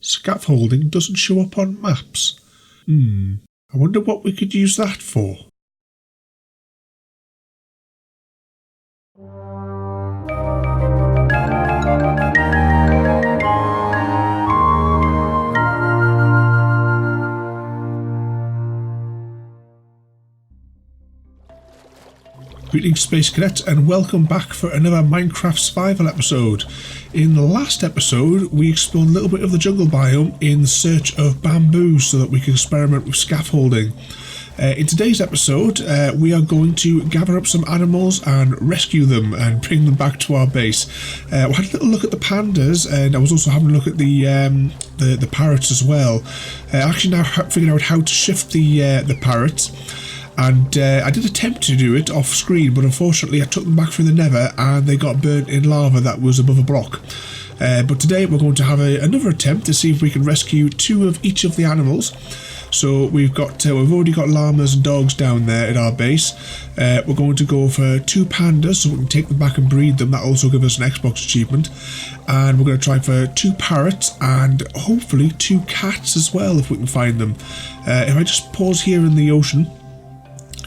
Scaffolding doesn't show up on maps. I wonder what we could use that for. Greetings Space Cadets and welcome back for another Minecraft survival episode. In the last episode we explored a little bit of the jungle biome in search of bamboo so that we can experiment with scaffolding. In today's episode we are going to gather up some animals and rescue them and bring them back to our base. We had a little look at the pandas and I was also having a look at the parrots as well. I actually now figured out how to shift the parrots. And I did attempt to do it off screen, but unfortunately I took them back through the nether and they got burnt in lava that was above a block. But today we're going to have another attempt to see if we can rescue two of each of the animals. So we've already got llamas and dogs down there at our base. We're going to go for two pandas so we can take them back and breed them. That also gives us an Xbox achievement. And we're going to try for two parrots and hopefully two cats as well if we can find them. If I just pause here in the ocean,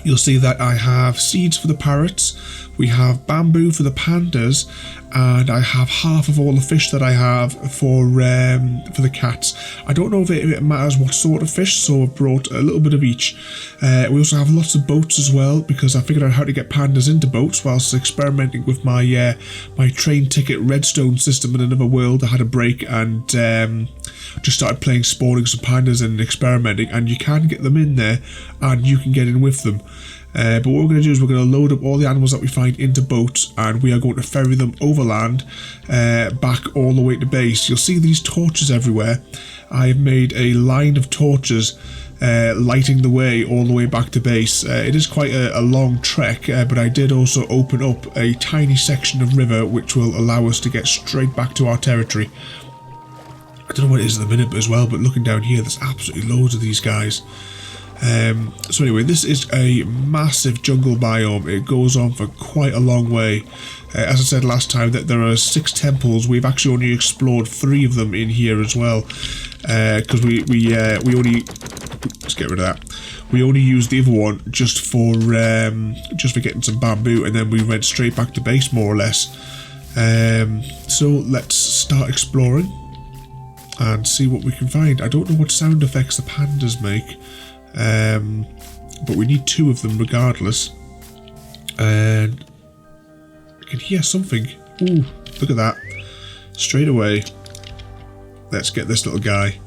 you'll see that I have seeds for the parrots, we have bamboo for the pandas, and I have half of all the fish that I have for the cats. I don't know if it matters what sort of fish, so I've brought a little bit of each. We also have lots of boats as well, because I figured out how to get pandas into boats whilst experimenting with my my train ticket redstone system in another world. I had a break and just started playing spawning some pandas and experimenting, and you can get them in there and you can get in with them. But what we're going to do is we're going to load up all the animals that we find into boats and we are going to ferry them overland back all the way to base. You'll see these torches everywhere. I've made a line of torches lighting the way all the way back to base. It is quite a long trek, but I did also open up a tiny section of river which will allow us to get straight back to our territory. I don't know what it is at the minute as well, but looking down here there's absolutely loads of these guys. So anyway, this is a massive jungle biome. It goes on for quite a long way. As I said last time, that there are 6 temples. We've actually only explored 3 of them in here as well, because we only, let's get rid of that. We only used the other one just for getting some bamboo, and then we went straight back to base more or less. So let's start exploring and see what we can find. I don't know what sound effects the pandas make. But we need 2 of them regardless, and I can hear something. Ooh, look at that. Straight away, let's get this little guy.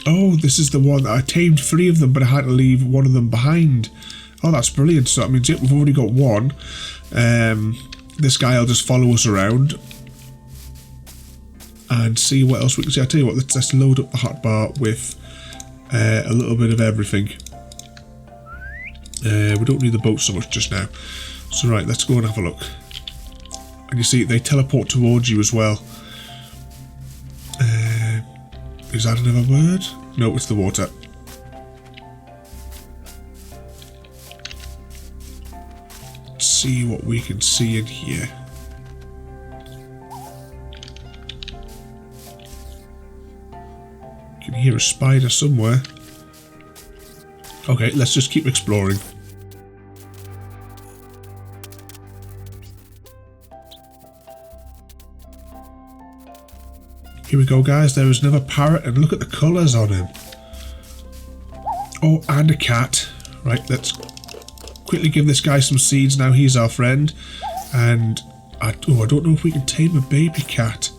Oh, this is the one that I tamed 3 of them, but I had to leave one of them behind. Oh, that's brilliant. So that means we've already got one. This guy will just follow us around and see what else we can see. I tell you what, let's load up the hotbar with a little bit of everything. We don't need the boat so much just now. So right, let's go and have a look. And you see, they teleport towards you as well. Is that another word? No, it's the water. Let's see what we can see in here. Can hear a spider somewhere. Okay, let's just keep exploring. Here we go, guys. There is another parrot, and look at the colours on him. Oh, and a cat. Right, let's quickly give this guy some seeds. Now he's our friend. And I don't know if we can tame a baby cat.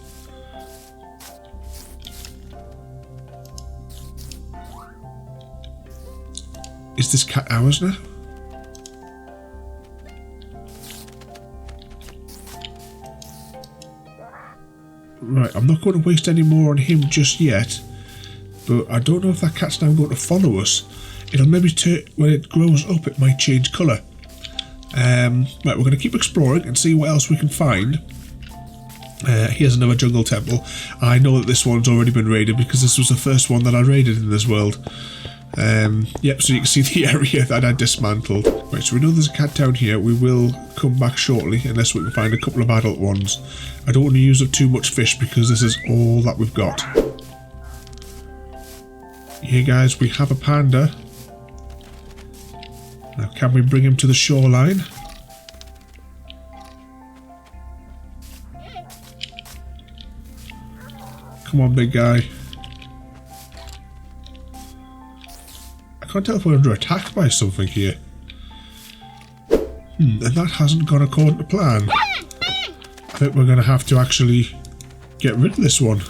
Is this cat ours now? Right, I'm not going to waste any more on him just yet, but I don't know if that cat's now going to follow us. It'll maybe when it grows up it might change colour. Right, we're going to keep exploring and see what else we can find. Here's another jungle temple. I know that this one's already been raided because this was the first one that I raided in this world. Yep, so you can see the area that I dismantled. Right, so we know there's a cat down here. We will come back shortly unless we can find a couple of adult ones. I don't want to use up too much fish because this is all that we've got. Here guys, we have a panda. Now can we bring him to the shoreline? Come on, big guy. I can't tell if we're under attack by something here. And that hasn't gone according to plan. I think we're going to have to actually get rid of this one.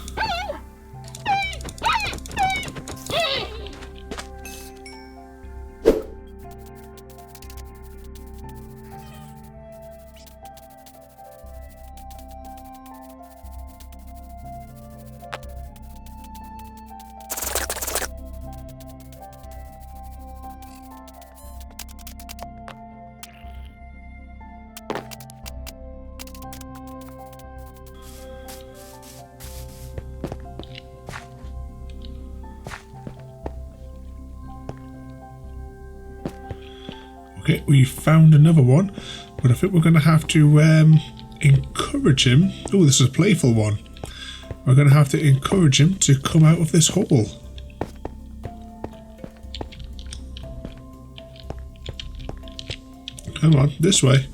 Okay, we found another one, but I think we're going to have to encourage him. Oh, this is a playful one. We're going to have to encourage him to come out of this hole. Come on, this way.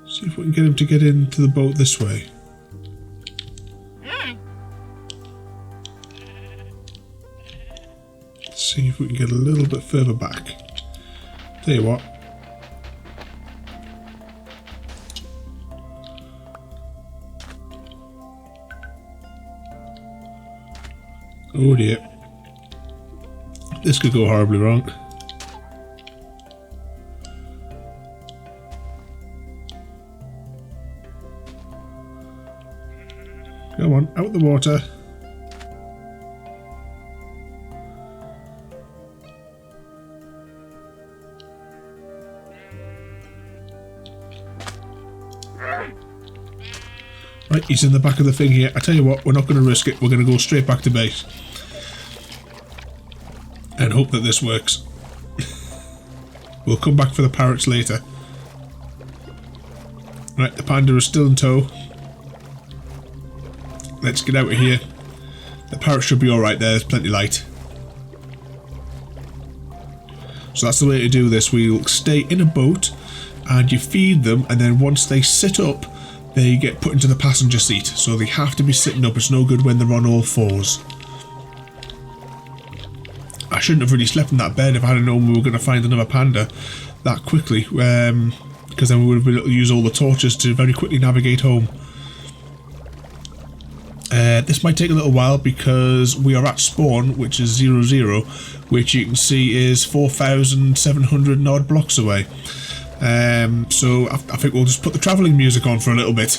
See if we can get him to get into the boat this way. See if we can get a little bit further back. Tell you what. Oh dear. This could go horribly wrong. Come on, out the water. Right, he's in the back of the thing here. I tell you what, we're not going to risk it. We're going to go straight back to base. And hope that this works. We'll come back for the parrots later. Right, the panda is still in tow. Let's get out of here. The parrot should be alright there, there's plenty of light. So that's the way to do this. We'll stay in a boat and you feed them, and then once they sit up, they get put into the passenger seat. So they have to be sitting up. It's no good when they're on all fours. I shouldn't have really slept in that bed if I had known we were going to find another panda that quickly. Because then we would have been able to use all the torches to very quickly navigate home. This might take a little while because we are at spawn, which is 00, which you can see is 4,700 odd blocks away. So I think we'll just put the travelling music on for a little bit.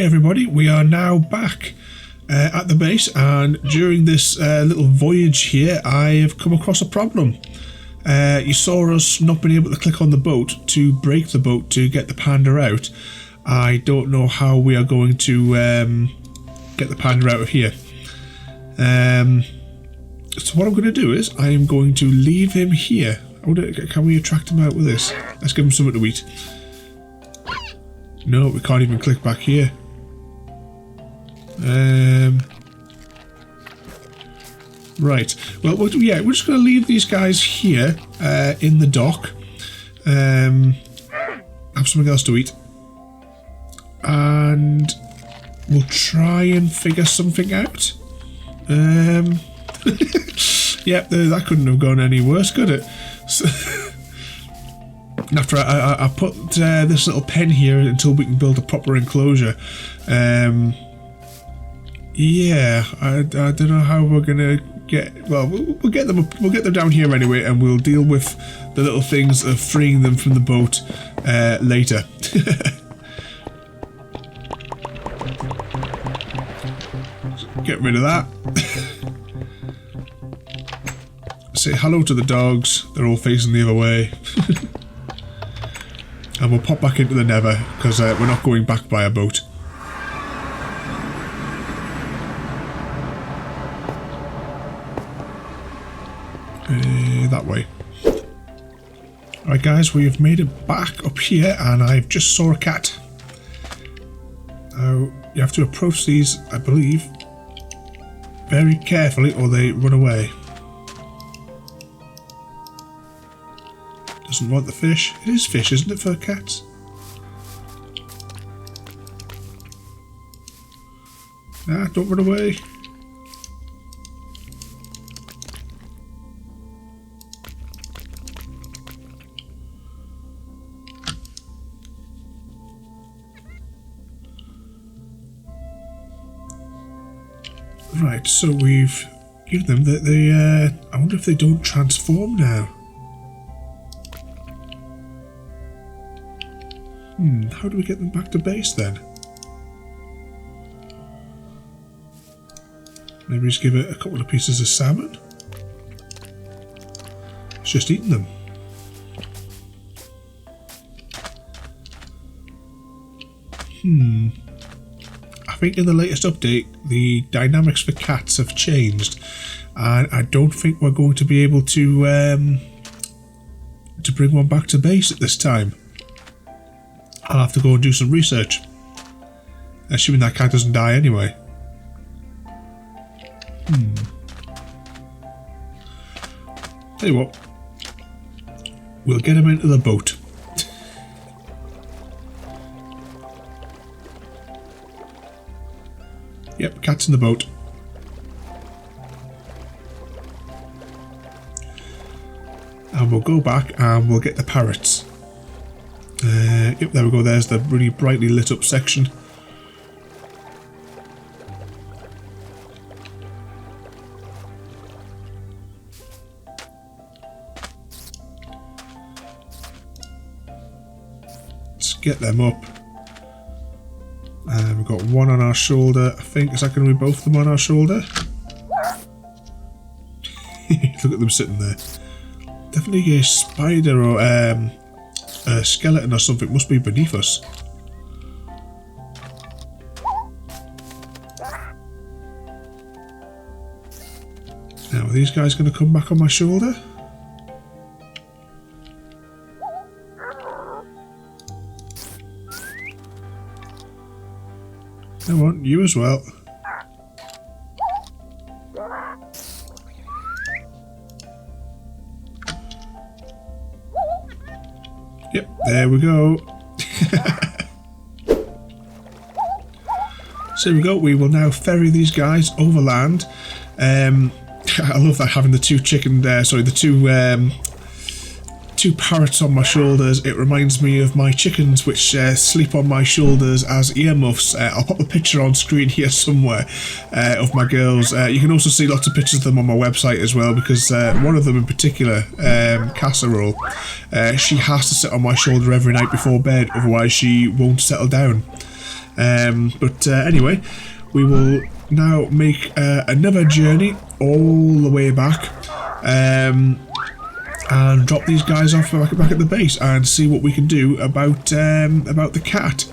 everybody, we are now back at the base, and during this little voyage here I have come across a problem. You saw us not being able to click on the boat to break the boat to get the panda out. I don't know how we are going to get the panda out of here. So what I'm going to do is I am going to leave him here. Can we attract him out with this? Let's give him something to eat. No, we can't even click back here. Right. Well, yeah, we're just going to leave these guys here in the dock. Have something else to eat. And we'll try and figure something out. Yep, that couldn't have gone any worse, could it? So after I put this little pen here until we can build a proper enclosure. Yeah, I don't know how we're gonna get. Well, we'll get them. We'll get them down here anyway, and we'll deal with the little things of freeing them from the boat later. Get rid of that. Say hello to the dogs. They're all facing the other way. And we'll pop back into the Nether because we're not going back by a boat. That way. Alright guys, we've made it back up here and I've just saw a cat. Now, you have to approach these, I believe, very carefully or they run away. Doesn't want the fish. It is fish, isn't it, for cats? Nah, don't run away. Right, so we've given them that they, I wonder if they don't transform now. How do we get them back to base then? Maybe just give it a couple of pieces of salmon? It's just eating them. I think in the latest update the dynamics for cats have changed and I don't think we're going to be able to bring one back to base at this time. I'll have to go and do some research. Assuming that cat doesn't die anyway. Tell you what. We'll get him into the boat. Yep, cat's in the boat. And we'll go back and we'll get the parrots. Yep, there we go, there's the really brightly lit up section. Let's get them up. And we've got one on our shoulder. I think, is that going to be both of them on our shoulder? Look at them sitting there. Definitely a spider or a skeleton or something must be beneath us. Now, are these guys going to come back on my shoulder? I want you as well. Yep, there we go. So here we go, we will now ferry these guys overland. I love that, having the two two parrots on my shoulders. It reminds me of my chickens which sleep on my shoulders as earmuffs. I'll pop a picture on screen here somewhere of my girls. You can also see lots of pictures of them on my website as well, because one of them in particular, Casserole, she has to sit on my shoulder every night before bed, otherwise she won't settle down. Anyway, we will now make another journey all the way back and drop these guys off back at the base and see what we can do about the cat.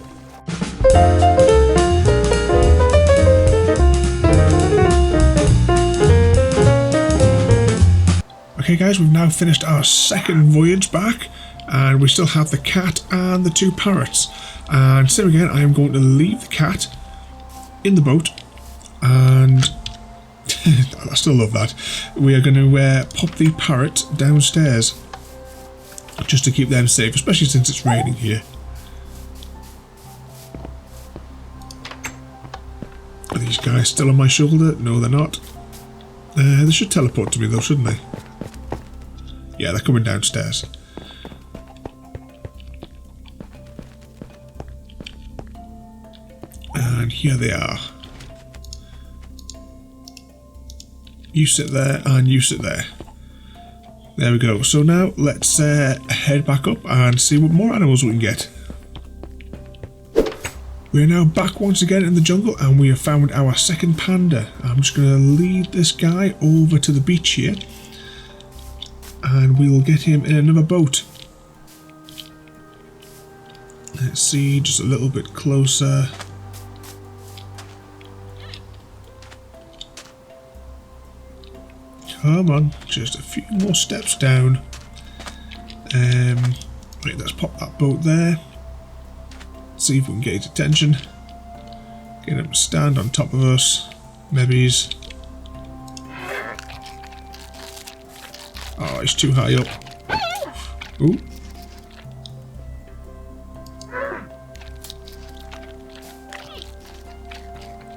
Okay guys, we've now finished our second voyage back and we still have the cat and the 2 parrots. And so again, I am going to leave the cat in the boat and I still love that. We are going to pop the parrot downstairs just to keep them safe, especially since it's raining here. Are these guys still on my shoulder? No, they're not. They should teleport to me though, shouldn't they? Yeah, they're coming downstairs. And here they are. You sit there and you sit there. There we go. So now let's head back up and see what more animals we can get. We are now back once again in the jungle and we have found our second panda. I'm just going to lead this guy over to the beach here and we will get him in another boat. Let's see, just a little bit closer. Come on, just a few more steps down. Right, let's pop that boat there. See if we can get his attention. Get him to stand on top of us. Maybe he's... Oh, he's too high up. Ooh.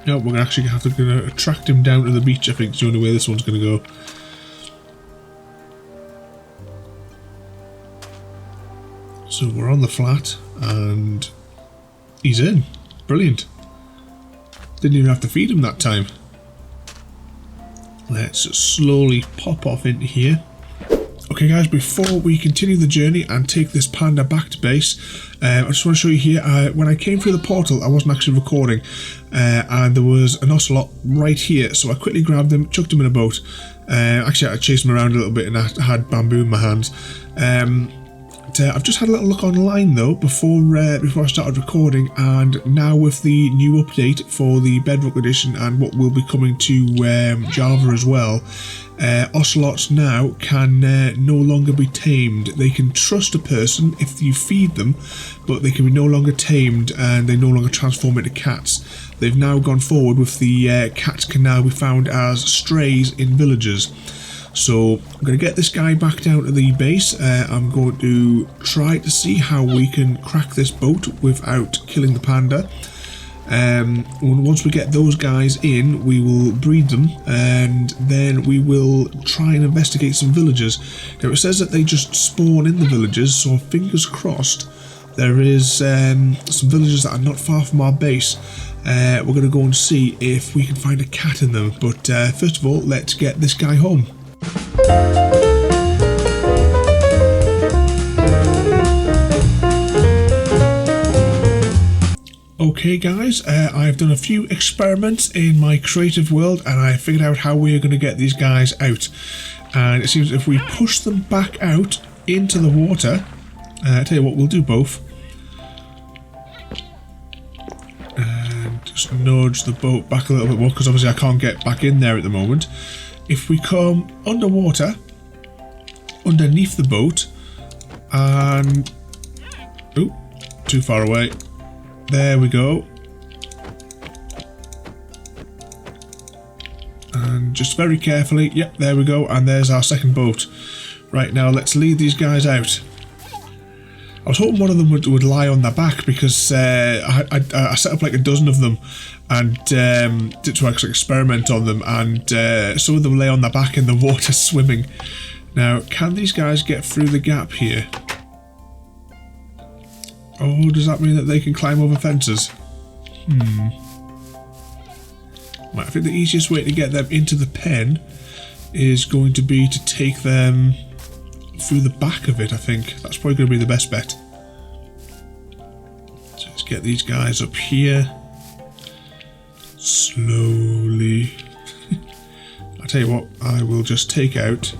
No, we're actually going to attract him down to the beach. I think it's the only way this one's going to go. So we're on the flat and he's in. Brilliant. Didn't even have to feed him that time. Let's slowly pop off into here. Okay guys, before we continue the journey and take this panda back to base, I just want to show you here, when I came through the portal I wasn't actually recording and there was an ocelot right here, so I quickly grabbed him, chucked him in a boat. Actually I chased him around a little bit and I had bamboo in my hands. I've just had a little look online though before I started recording, and now with the new update for the Bedrock edition and what will be coming to Java as well, ocelots now can no longer be tamed. They can trust a person if you feed them, but they can be no longer tamed and they no longer transform into cats. They've now gone forward with the cats can now be found as strays in villages. So I'm going to get this guy back down to the base. I'm going to try to see how we can crack this boat without killing the panda. Once we get those guys in, we will breed them and then we will try and investigate some villages. Now it says that they just spawn in the villages, so fingers crossed there is some villages that are not far from our base. We're going to go and see if we can find a cat in them, but first of all let's get this guy home. Okay guys, I've done a few experiments in my creative world and I figured out how we are going to get these guys out. And it seems if we push them back out into the water, I tell you what, we'll do both. And just nudge the boat back a little bit more because obviously I can't get back in there at the moment. If we come underwater, underneath the boat, and... oh, too far away. There we go. And just very carefully, yep, there we go, and there's our second boat. Right, now let's lead these guys out. I was hoping one of them would lie on their back because I set up like a dozen of them and did to actually experiment on them, and some of them lay on their back in the water swimming. Now, can these guys get through the gap here? Oh, does that mean that they can climb over fences? Right, I think the easiest way to get them into the pen is going to be to take them through the back of it, I think. That's probably going to be the best bet. So let's get these guys up here. Slowly. I'll tell you what, I will just take out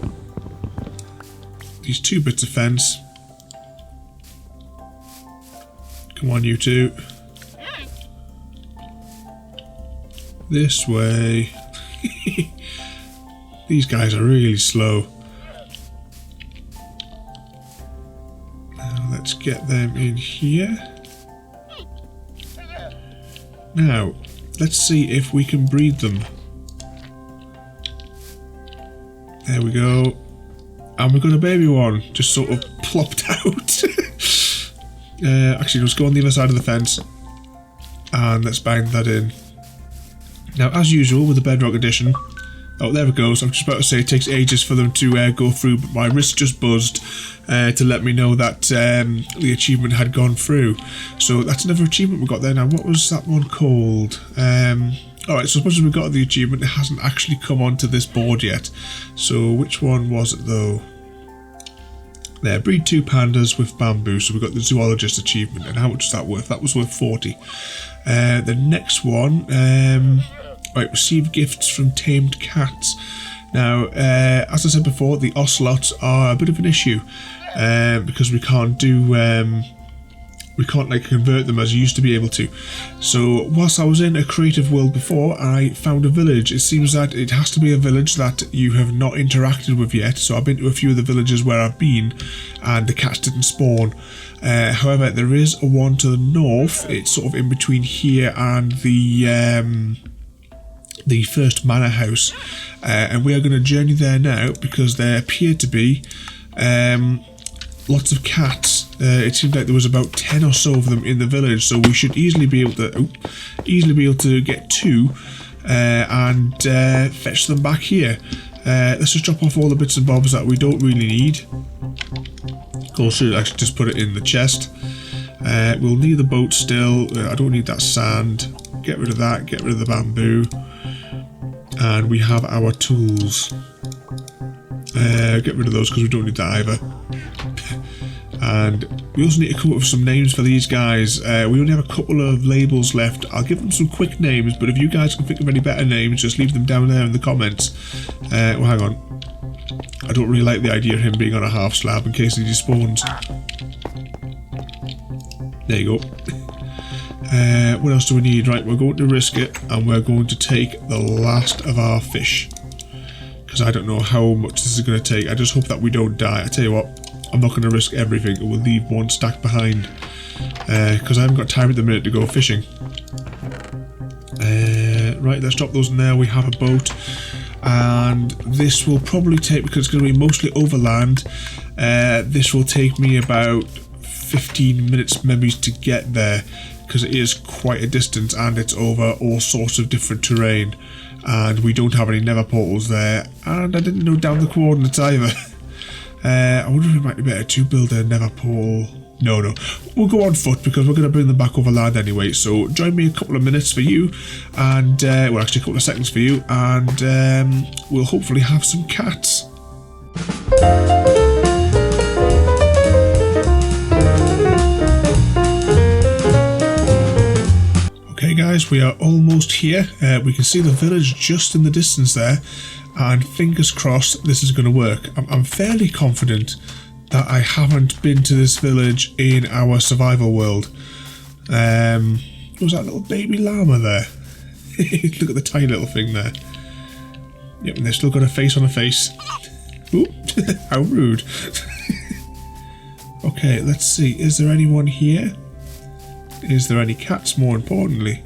these 2 bits of fence. Come on, you two. This way. These guys are really slow. Now let's get them in here. Now, let's see if we can breed them. There we go. And we've got a baby one just sort of plopped out. Actually, let's go on the other side of the fence and let's bind that in. Now, as usual with the Bedrock edition, oh, there it goes. I was just about to say it takes ages for them to go through, but my wrist just buzzed to let me know that the achievement had gone through. So that's another achievement we got there. Now, what was that one called? Alright, so as much as we got the achievement, it hasn't actually come onto this board yet. So which one was it though? There, breed 2 pandas with bamboo. So we got the zoologist achievement. And how much is that worth? That was worth 40. The next one, right, receive gifts from tamed cats. Now, as I said before, the ocelots are a bit of an issue because we can't do we can't like convert them as you used to be able to. So whilst I was in a creative world before, I found a village. It seems that it has to be a village that you have not interacted with yet. So I've been to a few of the villages where I've been and the cats didn't spawn. However, there is a one to the north. It's sort of in between here and the first manor house. And we are going to journey there now because there appear to be lots of cats. It seemed like there was about 10 or so of them in the village, so we should easily be able to get 2 and fetch them back here. Let's just drop off all the bits and bobs that we don't really need. Or should I actually just put it in the chest? We'll need the boat still. I don't need that sand. Get rid of that. Get rid of the bamboo. And we have our tools. Get rid of those because we don't need that either. And we also need to come up with some names for these guys. We only have a couple of labels left. I'll give them some quick names, but if you guys can think of any better names, just leave them down there in the comments. Well, hang on. I don't really like the idea of him being on a half slab in case he despawns. There you go. What else do we need? Right, we're going to risk it, and we're going to take the last of our fish. Because I don't know how much this is going to take. I just hope that we don't die. I tell you what. I'm not going to risk everything. We'll leave one stack behind because I haven't got time at the minute to go fishing. Right, let's drop those in there. We have a boat, and this will probably take, because it's going to be mostly overland, this will take me about 15 minutes maybe to get there because it is quite a distance and it's over all sorts of different terrain, and we don't have any nether portals there, and I didn't know down the coordinates either. I wonder if it might be better to build a nether portal. No, we'll go on foot because we're going to bring them back over land anyway. So join me a couple of minutes for you, and well, actually a couple of seconds for you, and we'll hopefully have some cats. Okay guys, we are almost here. We can see the village just in the distance there. And fingers crossed this is going to work. I'm fairly confident that I haven't been to this village in our survival world. Was that little baby llama there? Look at the tiny little thing there. Yep, and they've still got a face on a face. Ooh, how rude. Okay, let's see. Is there anyone here? Is there any cats, more importantly?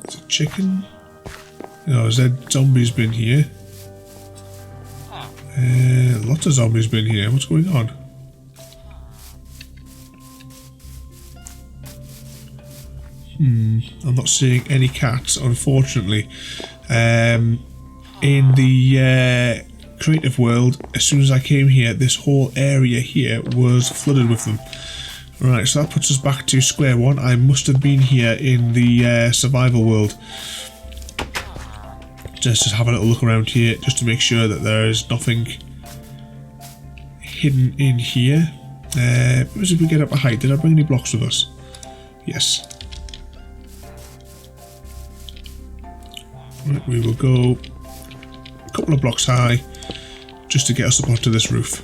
Is it chicken? No, has there zombies been here? Lots of zombies been here. What's going on? I'm not seeing any cats, unfortunately. In the creative world, as soon as I came here, this whole area here was flooded with them. Right, so that puts us back to square one. I must have been here in the survival world. Just have a little look around here, just to make sure that there is nothing hidden in here. As if we get up a height, did I bring any blocks with us? Yes. Right, we will go a couple of blocks high just to get us up onto this roof.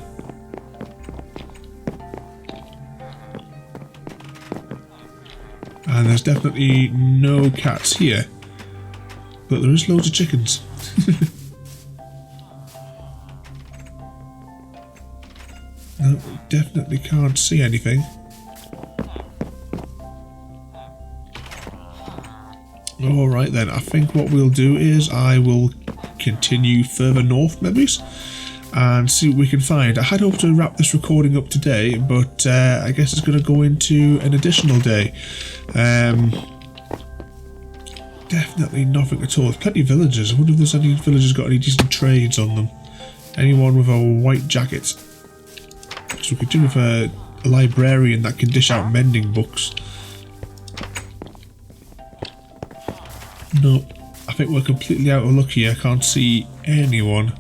And there's definitely no cats here, but there is loads of chickens. No, definitely can't see anything. Alright then, I think what we'll do is I will continue further north maybe and see what we can find. I had hoped to wrap this recording up today, but I guess it's going to go into an additional day. Definitely nothing at all. There's plenty of villagers. I wonder if there's any villagers got any decent trades on them. Anyone with a white jacket. So we could do with a librarian that can dish out mending books. No, I think we're completely out of luck here. I can't see anyone.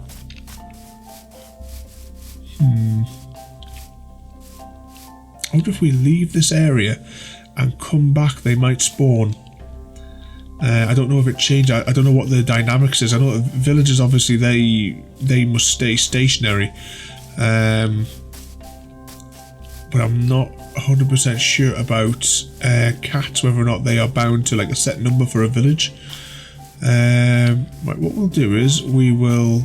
I wonder if we leave this area and come back, they might spawn. I don't know if it changed. I don't know what the dynamics is. I know that villagers, obviously, they must stay stationary. But I'm not 100% sure about cats, whether or not they are bound to like a set number for a village. Right, what we'll do is we will.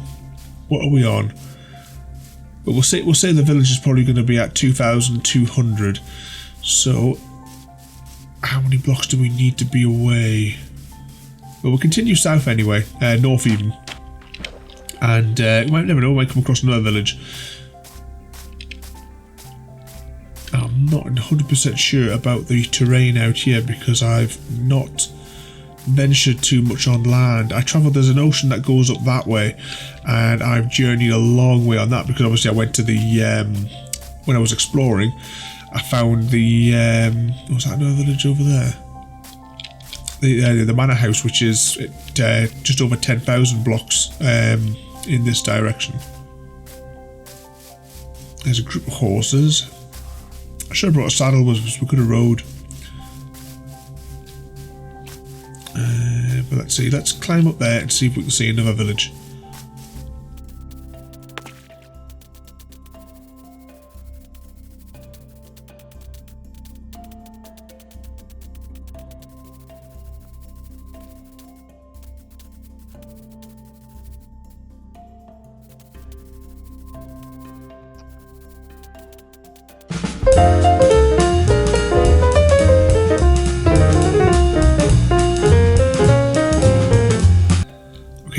What are we on? But we'll say the village is probably going to be at 2,200. So, how many blocks do we need to be away? Well, we'll continue south anyway, north even, and we might never know. We might come across another village. I'm not 100% sure about the terrain out here because I've not ventured too much on land. I travelled, there's an ocean that goes up that way, and I've journeyed a long way on that because obviously I went to the, when I was exploring, I found the, was that another village over there? The manor house, which is just over 10,000 blocks in this direction. There's a group of horses. I should have brought a saddle, we could have rode. But let's see, let's climb up there and see if we can see another village.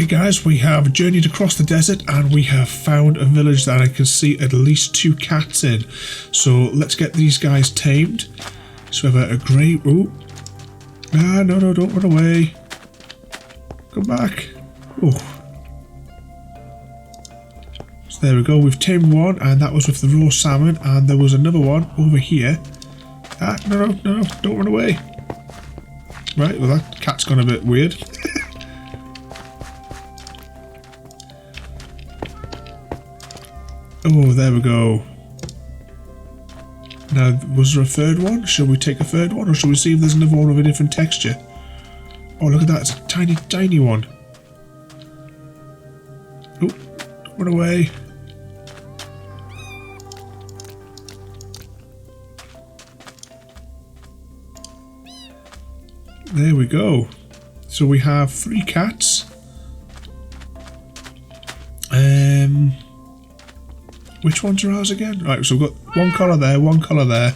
Guys, we have journeyed across the desert and we have found a village that I can see at least 2 cats in. So let's get these guys tamed. So we have a grey... Oh. Ah, no, don't run away. Come back. Oh. So there we go, we've tamed one and that was with the raw salmon, and there was another one over here. Ah, no, don't run away. Right, well that cat's gone a bit weird. Oh, there we go. Now, was there a third one? Shall we take a third one, or shall we see if there's another one with a different texture? Oh, look at that. It's a tiny, tiny one. Oh, don't run away. There we go. So we have 3 cats. Which ones are ours again? Right, so we've got one collar there, one collar there.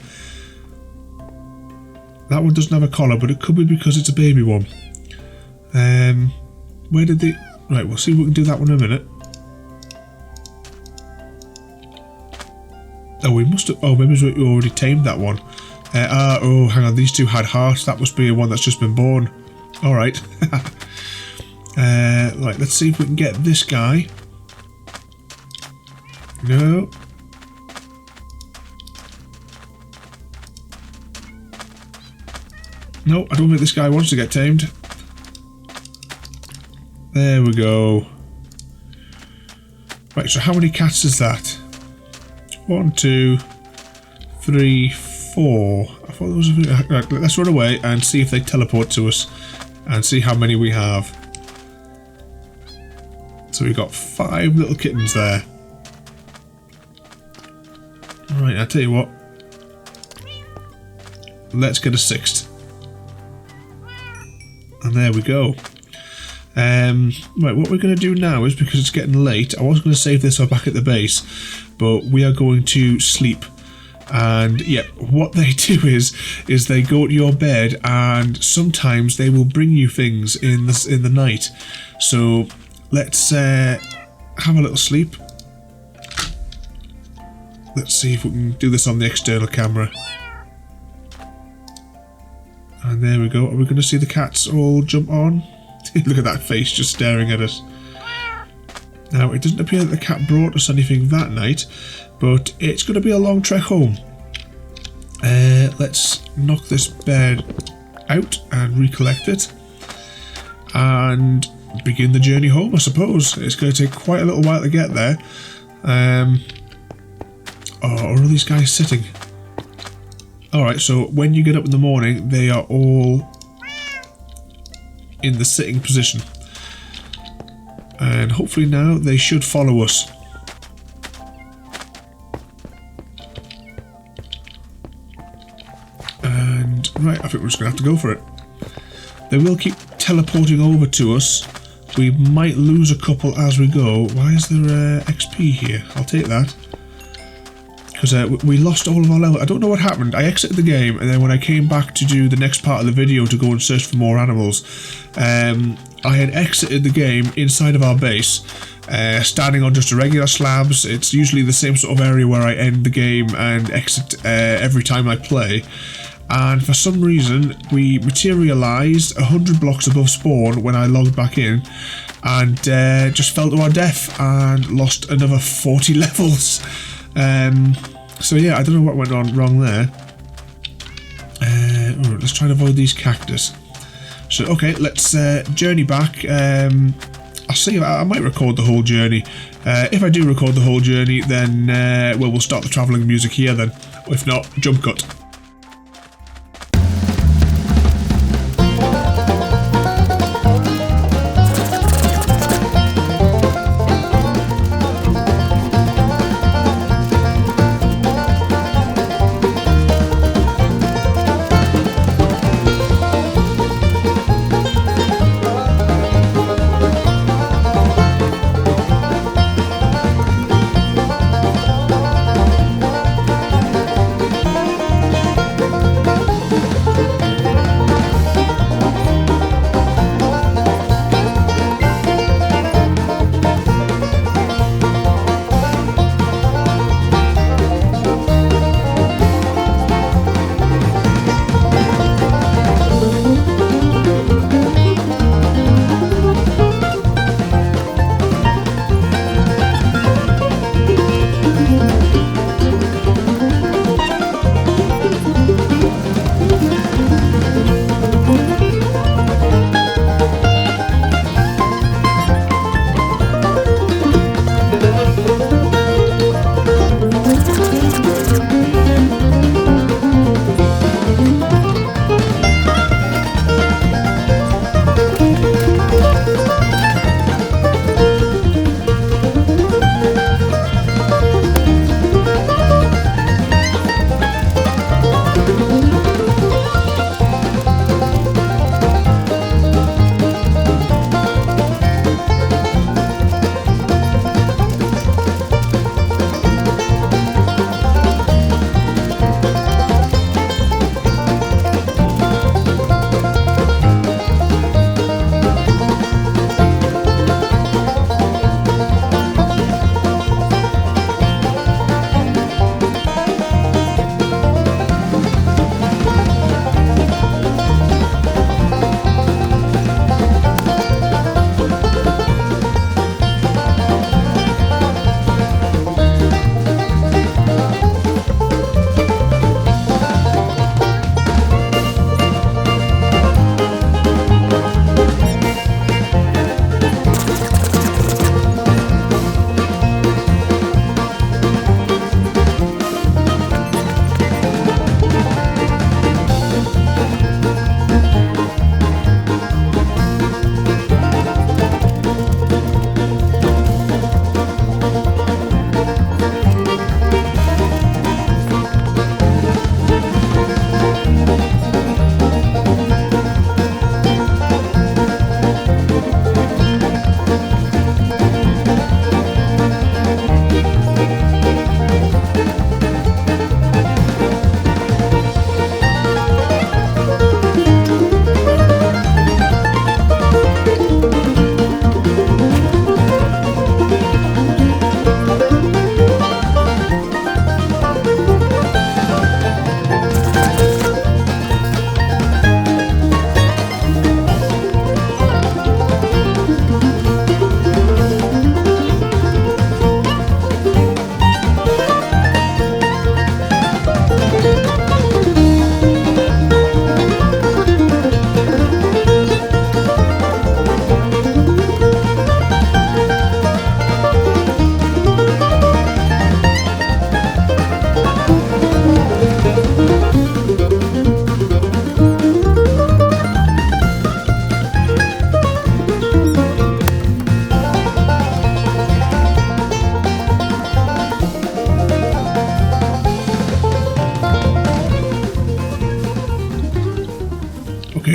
That one doesn't have a collar, but it could be because it's a baby one. Where did they... Right, we'll see if we can do that one in a minute. Oh, we must have... Oh, maybe we already tamed that one. Oh, hang on, these 2 had hearts. That must be one that's just been born. Alright. Right, let's see if we can get this guy. No. No, I don't think this guy wants to get tamed. There we go. Right, so how many cats is that? 1, 2, 3, 4. I thought follow us. Right, let's run away and see if they teleport to us and see how many we have. So we've got 5 little kittens there. Right, I'll tell you what. Let's get a 6th. And there we go. Right, what we're going to do now is, because it's getting late, I was going to save this for back at the base, but we are going to sleep. And yeah, what they do is they go to your bed, and sometimes they will bring you things in the night. So let's have a little sleep. Let's see if we can do this on the external camera. And there we go. Are we going to see the cats all jump on? Look at that face just staring at us. Now, it doesn't appear that the cat brought us anything that night, but it's going to be a long trek home. Let's knock this bed out and recollect it. And begin the journey home, I suppose. It's going to take quite a little while to get there. Oh, are all these guys sitting? Alright, so when you get up in the morning, they are all in the sitting position. And hopefully now they should follow us. And right, I think we're just going to have to go for it. They will keep teleporting over to us. We might lose a couple as we go. Why is there XP here? I'll take that. Because we lost all of our level. I don't know what happened. I exited the game, and then when I came back to do the next part of the video to go and search for more animals, I had exited the game inside of our base, standing on just a regular slabs. It's usually the same sort of area where I end the game and exit every time I play. And for some reason, we materialised 100 blocks above spawn when I logged back in, and just fell to our death and lost another 40 levels. So yeah, I don't know what went on wrong there. Let's try and avoid these cactus. So okay, let's journey back. I'll see. I might record the whole journey. If I do record the whole journey, then well, we'll start the travelling music here then. If not, jump cut.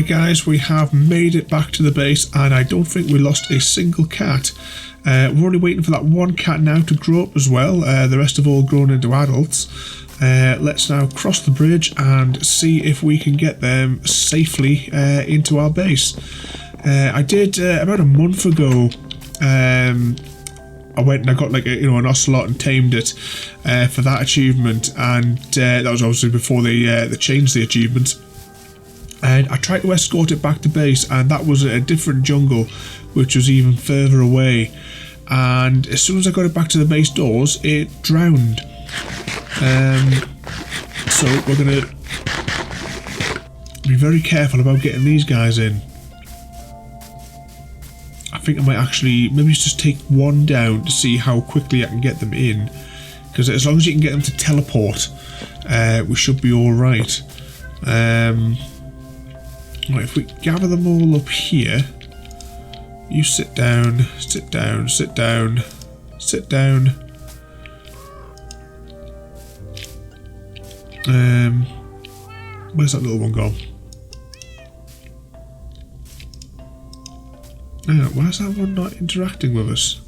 guys, we have made it back to the base, and I don't think we lost a single cat. We're only waiting for that one cat now to grow up as well. The rest have all grown into adults. Let's now cross the bridge and see if we can get them safely into our base. I did about a month ago. I went and I got like an ocelot and tamed it for that achievement, and that was obviously before they changed the achievement. And I tried to escort it back to base, and that was a different jungle, which was even further away. And as soon as I got it back to the base doors, it drowned. So we're gonna be very careful about getting these guys in. I think I might actually maybe just take one down to see how quickly I can get them in, because as long as you can get them to teleport, we should be all right. Right, if we gather them all up here, you sit down, sit down, sit down, sit down. Where's that little one gone? Why is that one not interacting with us?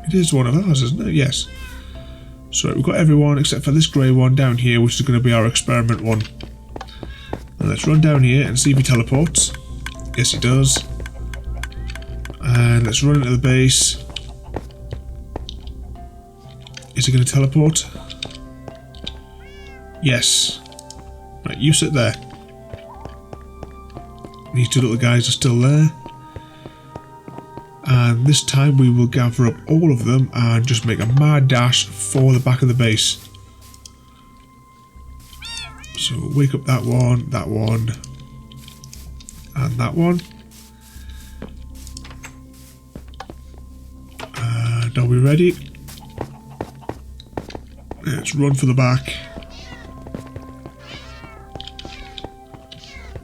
It is one of ours, isn't it? Yes. So we've got everyone except for this grey one down here, which is going to be our experiment one. Now let's run down here and see if he teleports. Yes, he does. And let's run into the base. Is he going to teleport? Yes. Right, you sit there. These two little guys are still there. And this time we will gather up all of them and just make a mad dash for the back of the base. So wake up that one, and that one. And are we ready? Let's run for the back.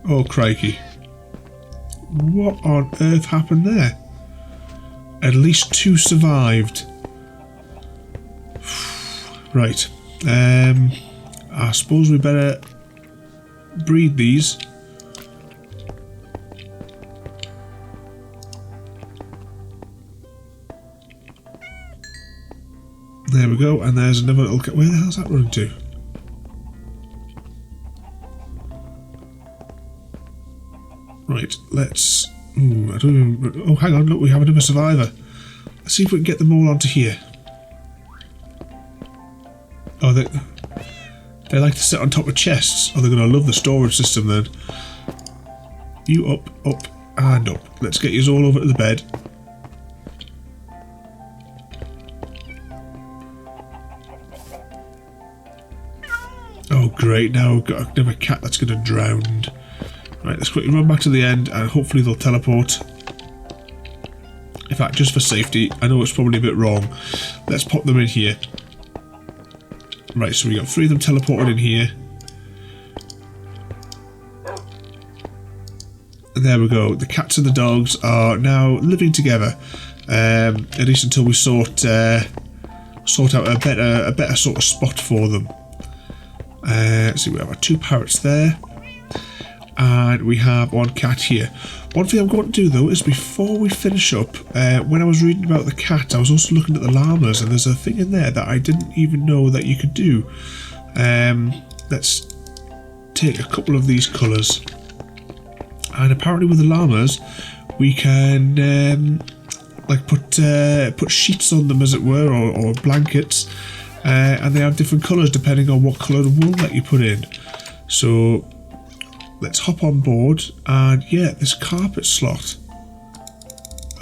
Oh crikey. What on earth happened there? At least 2 survived. Right. I suppose we better breed these. There we go, and there's another little cat. Where the hell's that running to? Right, let's... Ooh, I don't even... Oh, hang on, look, we have another survivor. Let's see if we can get them all onto here. Oh, they like to sit on top of chests. Oh, they're going to love the storage system then. You up, and up. Let's get you all over to the bed. Oh, great, now we've got another cat that's going to drown. Right, let's quickly run back to the end and hopefully they'll teleport. In fact, just for safety, I know it's probably a bit wrong. Let's pop them in here. Right, so we got 3 of them teleported in here. And there we go. The cats and the dogs are now living together. At least until we sort out a better sort of spot for them. Let's see, we have our 2 parrots there. And we have 1 cat here. One thing I'm going to do though is before we finish up, when I was reading about the cat, I was also looking at the llamas, and there's a thing in there that I didn't even know that you could do. Let's take a couple of these colours, and apparently with the llamas we can like put sheets on them, as it were, or blankets, and they have different colours depending on what colour of wool that you put in. So let's hop on board, and yeah, this carpet slot.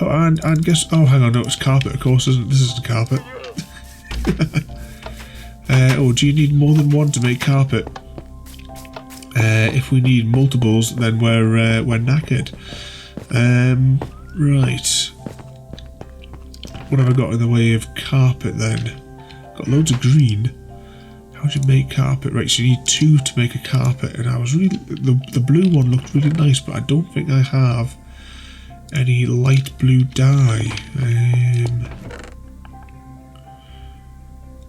Oh, and guess, oh hang on, no, it's carpet of course, isn't it? This isn't carpet. Oh, do you need more than 1 to make carpet? If we need multiples, then we're knackered. Right. What have I got in the way of carpet then? Got loads of green. How do you make carpet? Right, so you need 2 to make a carpet, and I was really... The blue one looked really nice, but I don't think I have any light blue dye.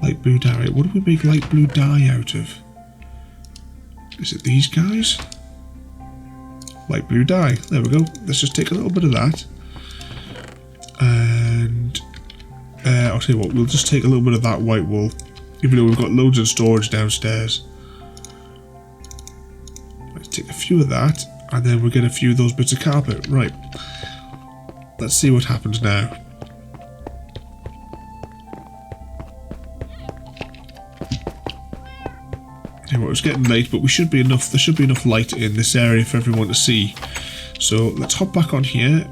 Light blue dye. Right, what do we make light blue dye out of? Is it these guys? light blue dye. There we go. Let's just take a little bit of that. And I'll tell you what, we'll just take a little bit of that white wool, even though we've got loads of storage downstairs. Let's take a few of that, and then we'll get a few of those bits of carpet. Right. Let's see what happens now. Anyway, it's getting late, but we should be enough. There should be enough light in this area for everyone to see. So let's hop back on here.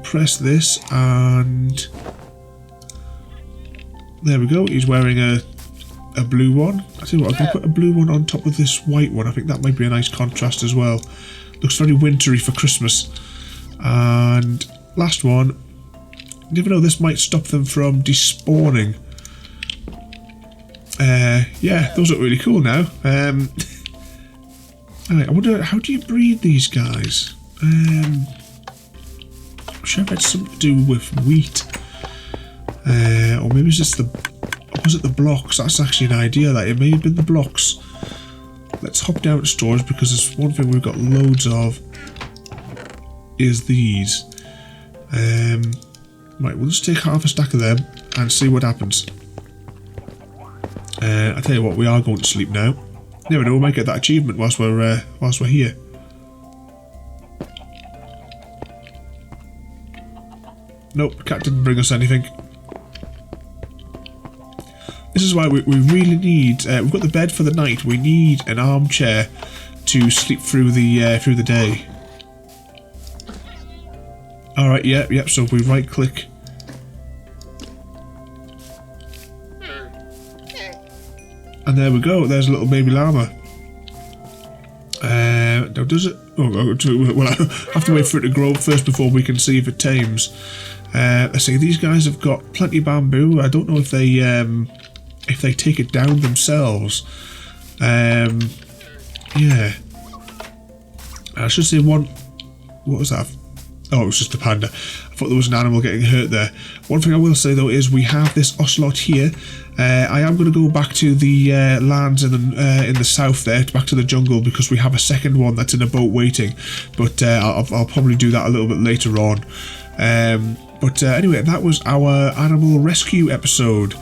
Press this, and there we go. He's wearing a blue one. I tell you what, I can put a blue one on top of this white one. I think that might be a nice contrast as well. Looks very wintry for Christmas. And last one. Even though this might stop them from despawning. Yeah, those look really cool now. Right, I wonder, how do you breed these guys? I'm sure I've had something to do with wheat. Or maybe it's just was it the blocks? That's actually an idea, that it may have been the blocks. Let's hop down to storage, because there's one thing we've got loads of is these. Right, we'll just take half a stack of them and see what happens. I tell you what, we are going to sleep now. Never know, we might get that achievement whilst we're here. Nope, cat didn't bring us anything. This is why we really need. We've got the bed for the night. We need an armchair to sleep through the day. All right, yep. So if we right click. And there we go, there's a little baby llama. Now does it? Oh, well, I have to wait for it to grow up first before we can see if it tames. Let's see, these guys have got plenty of bamboo. I don't know if they take it down themselves. Yeah. I should say one. What was that? Oh, it was just a panda. I thought there was an animal getting hurt there. One thing I will say though is we have this ocelot here. I am going to go back to the lands in the south there, back to the jungle, because we have a second one that's in a boat waiting. But I'll probably do that a little bit later on. But anyway, that was our animal rescue episode.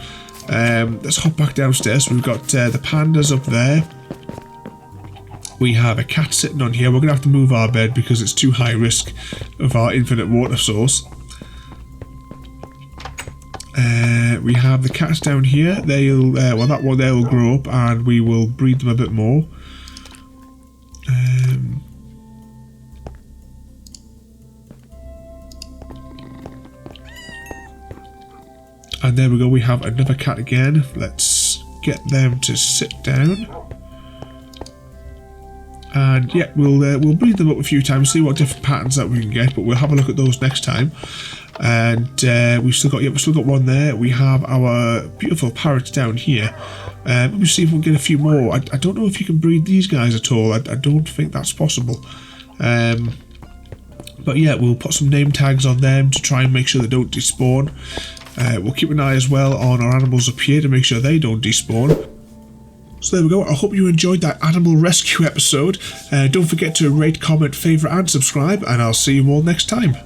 Let's hop back downstairs. We've got the pandas up there. We have a cat sitting on here. We're going to have to move our bed because it's too high risk of our infinite water source. We have the cats down here. They'll well, that one there will grow up and we will breed them a bit more. And there we go. We have another cat again. Let's get them to sit down. And yeah, we'll breed them up a few times, see what different patterns that we can get, but we'll have a look at those next time. And we've still got one there. We have our beautiful parrots down here. Let me see if we can get a few more. I don't know if you can breed these guys at all. I don't think that's possible. But yeah, we'll put some name tags on them to try and make sure they don't despawn. We'll keep an eye as well on our animals up here to make sure they don't despawn. So there we go. I hope you enjoyed that animal rescue episode. Don't forget to rate, comment, favourite and subscribe, and I'll see you all next time.